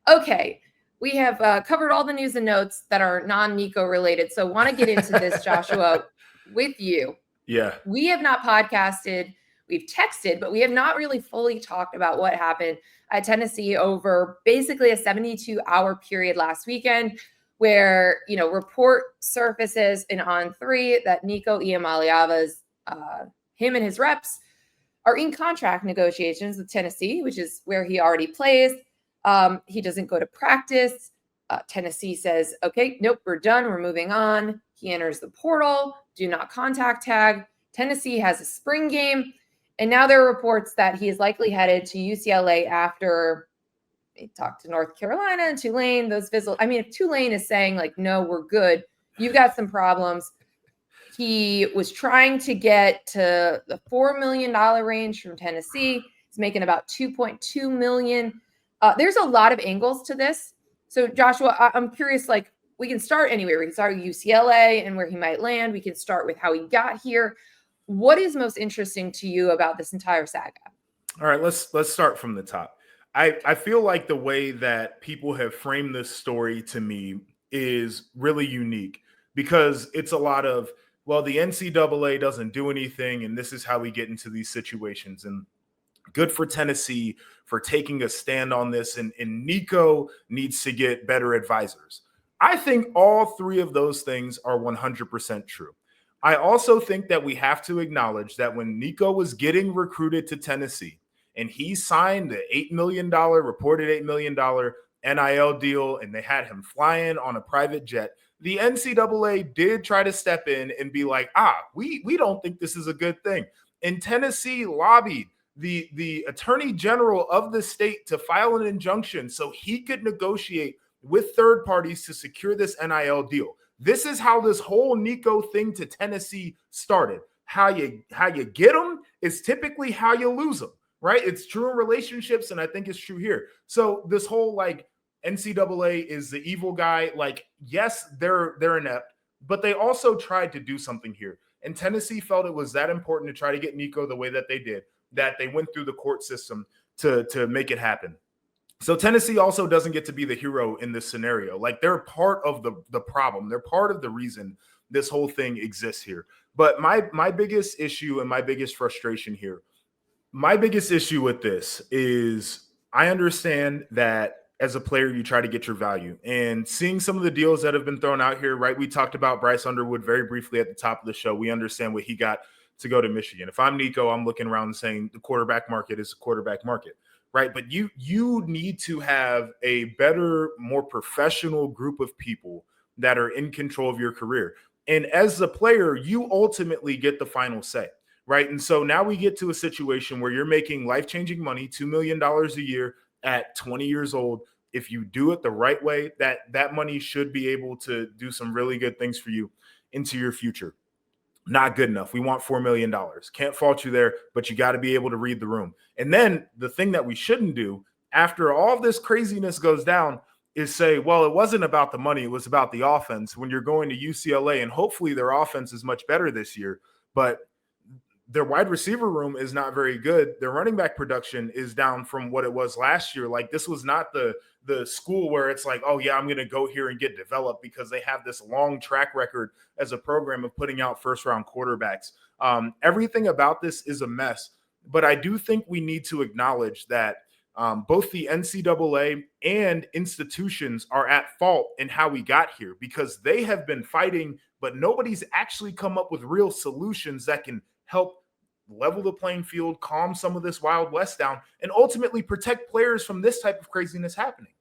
Okay, we have covered all the news and notes that are non-Nico related. So want to get into this, Joshua, with you. Yeah. We have not podcasted. We've texted, but we have not really fully talked about what happened at Tennessee over basically a 72-hour period last weekend where, report surfaces in On3 that Nico Iamaleava's, him and his reps are in contract negotiations with Tennessee, which is where he already plays. He doesn't go to practice. Tennessee says, okay, nope, we're done. We're moving on. He enters the portal, do not contact tag. Tennessee has a spring game. And now there are reports that he is likely headed to UCLA after he talked to North Carolina and Tulane. Those fizzled. I mean, if Tulane is saying like, no, we're good, you've got some problems. He was trying to get to the $4 million range from Tennessee. He's making about $2.2 million. There's a lot of angles to this. So Joshua, I'm curious, like we can start anywhere. We can start with UCLA and where he might land. We can start with how he got here. What is most interesting to you about this entire saga? All right, let's start from the top. I feel like the way that people have framed this story to me is really unique because it's a lot of, well, the NCAA doesn't do anything, and this is how we get into these situations. And good for Tennessee for taking a stand on this, and Nico needs to get better advisors. I think all three of those things are 100% true. I also think that we have to acknowledge that when Nico was getting recruited to Tennessee and he signed the $8 million, reported $8 million NIL deal, and they had him flying on a private jet, the NCAA did try to step in and be like, we don't think this is a good thing. And Tennessee lobbied the attorney general of the state to file an injunction so he could negotiate with third parties to secure this NIL deal. This is how this whole Nico thing to Tennessee started. How you get them is typically how you lose them, right? It's true in relationships, and I think it's true here. So this whole like NCAA is the evil guy. Like, yes, they're inept, but they also tried to do something here. And Tennessee felt it was that important to try to get Nico the way that they did, that they went through the court system to make it happen. So Tennessee also doesn't get to be the hero in this scenario. Like, they're part of the problem. They're part of the reason this whole thing exists here. But my biggest issue and my biggest frustration here, my biggest issue with this is I understand that as a player, you try to get your value. And seeing some of the deals that have been thrown out here, right? We talked about Bryce Underwood very briefly at the top of the show. We understand what he got to go to Michigan. If I'm Nico, I'm looking around and saying the quarterback market is a quarterback market, right? But you need to have a better, more professional group of people that are in control of your career. And as a player, you ultimately get the final say, right? And so now we get to a situation where you're making life-changing money, $2 million a year at 20 years old. If you do it the right way, that money should be able to do some really good things for you into your future. Not good enough. We want $4 million. Can't fault you there, but you got to be able to read the room. And then the thing that we shouldn't do after all this craziness goes down is say, well, it wasn't about the money. It was about the offense when you're going to UCLA, and hopefully their offense is much better this year, but their wide receiver room is not very good. Their running back production is down from what it was last year. Like, this was not the school where it's like, oh yeah, I'm going to go here and get developed because they have this long track record as a program of putting out first round quarterbacks. Everything about this is a mess, but I do think we need to acknowledge that both the NCAA and institutions are at fault in how we got here because they have been fighting, but nobody's actually come up with real solutions that can help level the playing field, calm some of this Wild West down, and ultimately protect players from this type of craziness happening.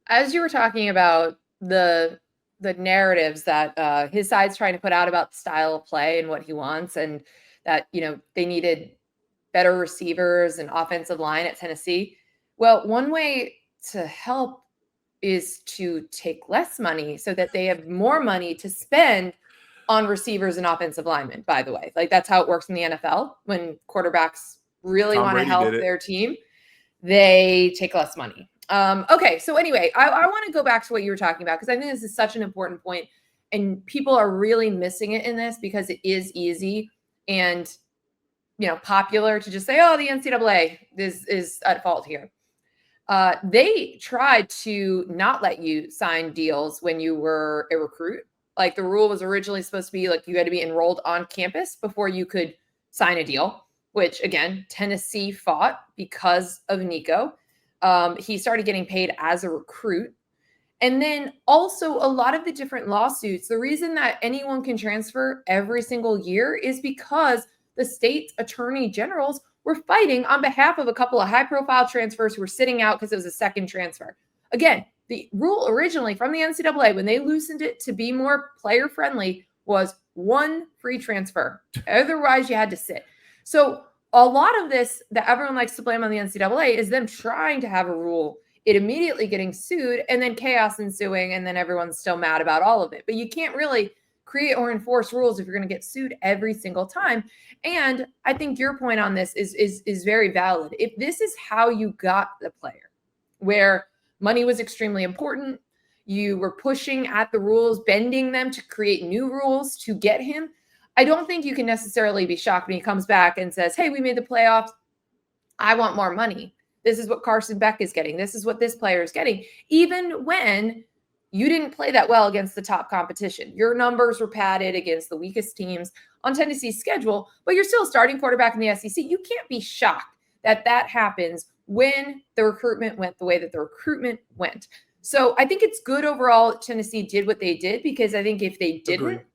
As you were talking about the narratives that his side's trying to put out about the style of play and what he wants, and that, they needed better receivers and offensive line at Tennessee. Well, one way to help is to take less money so that they have more money to spend on receivers and offensive linemen, by the way. Like, that's how it works in the NFL. When quarterbacks really want to help their team, they take less money. Okay, so anyway, I want to go back to what you were talking about because I think this is such an important point, and people are really missing it in this because it is easy and, popular to just say, oh, the NCAA is at fault here. They tried to not let you sign deals when you were a recruit. Like the rule was originally supposed to be like you had to be enrolled on campus before you could sign a deal, which again, Tennessee fought because of Nico. He started getting paid as a recruit. And then also a lot of the different lawsuits, the reason that anyone can transfer every single year is because the state's attorney generals were fighting on behalf of a couple of high profile transfers who were sitting out because it was a second transfer. Again, the rule originally from the NCAA, when they loosened it to be more player friendly, was one free transfer. Otherwise, you had to sit. So a lot of this that everyone likes to blame on the NCAA is them trying to have a rule, it immediately getting sued, and then chaos ensuing, and then everyone's still mad about all of it. But you can't really create or enforce rules if you're going to get sued every single time. And I think your point on this is very valid. If this is how you got the player, where money was extremely important, you were pushing at the rules, bending them to create new rules to get him, I don't think you can necessarily be shocked when he comes back and says, hey, we made the playoffs. I want more money. This is what Carson Beck is getting. This is what this player is getting. Even when you didn't play that well against the top competition, your numbers were padded against the weakest teams on Tennessee's schedule, but you're still a starting quarterback in the SEC. You can't be shocked that that happens when the recruitment went the way that the recruitment went. So I think it's good overall Tennessee did what they did, because I think if they didn't, Agreed.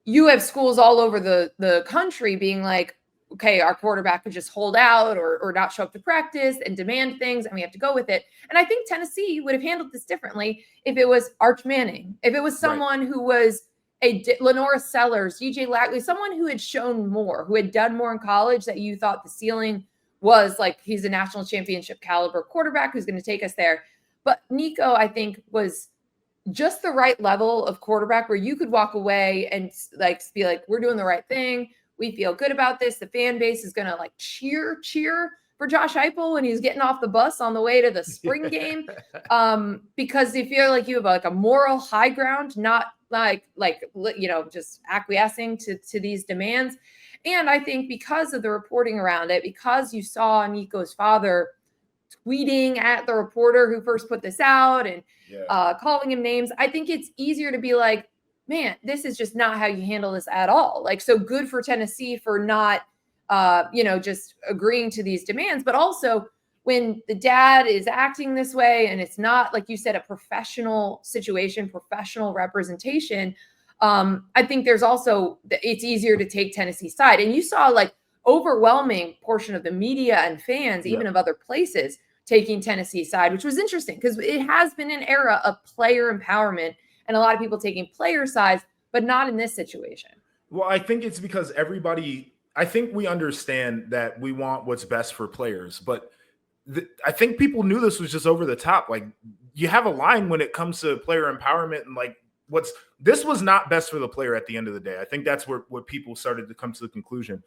You have schools all over the country being like, okay, our quarterback could just hold out or not show up to practice and demand things, and we have to go with it. And I think Tennessee would have handled this differently if it was Arch Manning, if it was someone who was a Lenora Sellers, DJ Lackley, someone who had shown more, who had done more in college, that you thought the ceiling was like he's a national championship caliber quarterback who's going to take us there. But Nico, I think, was just the right level of quarterback where you could walk away and like be like, we're doing the right thing. We feel good about this. The fan base is going to like cheer for Josh Heupel when he's getting off the bus on the way to the spring game, because they feel like you have like a moral high ground, not like just acquiescing to these demands. And I think because of the reporting around it, because you saw Nico's father tweeting at the reporter who first put this out and calling him names, I think it's easier to be like, man, this is just not how you handle this at all. Like, so good for Tennessee for not, just agreeing to these demands. But also when the dad is acting this way and it's not, like you said, a professional situation, professional representation, I think there's also, it's easier to take Tennessee's side. And you saw like overwhelming portion of the media and fans, even of other places, taking Tennessee's side, which was interesting because it has been an era of player empowerment and a lot of people taking player sides, but not in this situation. Well, I think it's because I think we understand that we want what's best for players, but I think people knew this was just over the top. Like, you have a line when it comes to player empowerment, and like this was not best for the player at the end of the day. I think that's what people started to come to the conclusion.